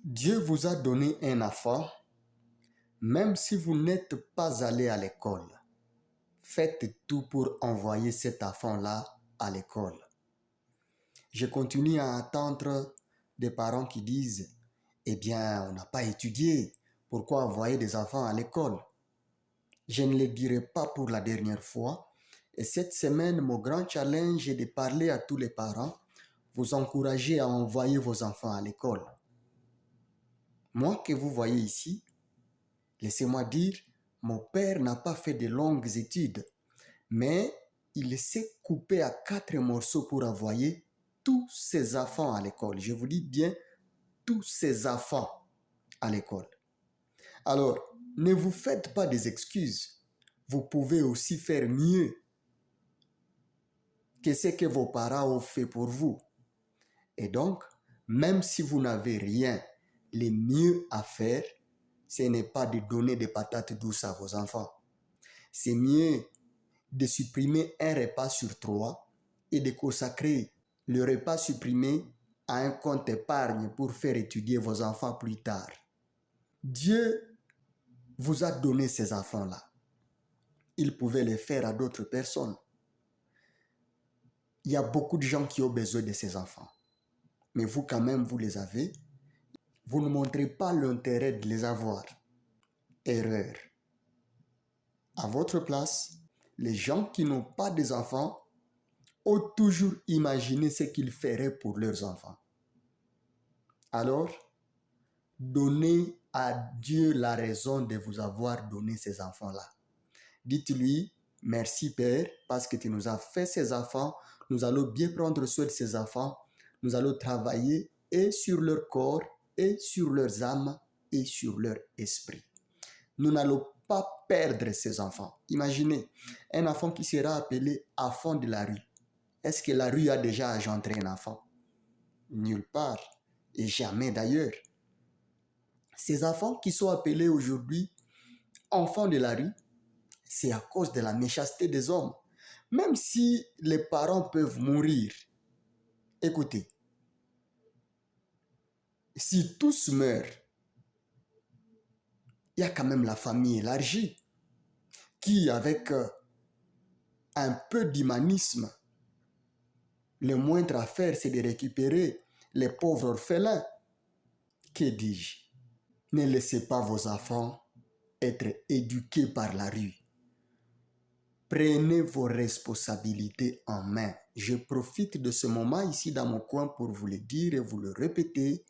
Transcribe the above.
Dieu vous a donné un enfant, même si vous n'êtes pas allé à l'école. Faites tout pour envoyer cet enfant-là à l'école. Je continue à entendre des parents qui disent « Eh bien, on n'a pas étudié, pourquoi envoyer des enfants à l'école ?» Je ne le dirai pas pour la dernière fois. Et cette semaine, mon grand challenge est de parler à tous les parents, vous encourager à envoyer vos enfants à l'école. Moi que vous voyez ici, laissez-moi dire, mon père n'a pas fait de longues études, mais il s'est coupé à 4 morceaux pour envoyer tous ses enfants à l'école. Je vous dis bien, tous ses enfants à l'école. Alors, ne vous faites pas des excuses. Vous pouvez aussi faire mieux que ce que vos parents ont fait pour vous. Et donc, même si vous n'avez rien, le mieux à faire, ce n'est pas de donner des patates douces à vos enfants. C'est mieux de supprimer un repas sur 3 et de consacrer le repas supprimé à un compte épargne pour faire étudier vos enfants plus tard. Dieu vous a donné ces enfants-là. Il pouvait les faire à d'autres personnes. Il y a beaucoup de gens qui ont besoin de ces enfants. Mais vous, quand même, vous les avez. Vous ne montrez pas l'intérêt de les avoir. Erreur. À votre place, les gens qui n'ont pas des enfants ont toujours imaginé ce qu'ils feraient pour leurs enfants. Alors, donnez à Dieu la raison de vous avoir donné ces enfants-là. Dites-lui, merci Père, parce que tu nous as fait ces enfants. Nous allons bien prendre soin de ces enfants. Nous allons travailler et sur leur corps, et sur leurs âmes, et sur leur esprit. Nous n'allons pas perdre ces enfants. Imaginez, un enfant qui sera appelé enfant de la rue. Est-ce que la rue a déjà engendré un enfant? Nulle part, et jamais d'ailleurs. Ces enfants qui sont appelés aujourd'hui enfants de la rue, c'est à cause de la méchanceté des hommes. Même si les parents peuvent mourir, écoutez, si tous meurent, il y a quand même la famille élargie qui, avec un peu d'humanisme, le moindre à faire, c'est de récupérer les pauvres orphelins. Que dis-je? Ne laissez pas vos enfants être éduqués par la rue. Prenez vos responsabilités en main. Je profite de ce moment ici dans mon coin pour vous le dire et vous le répéter.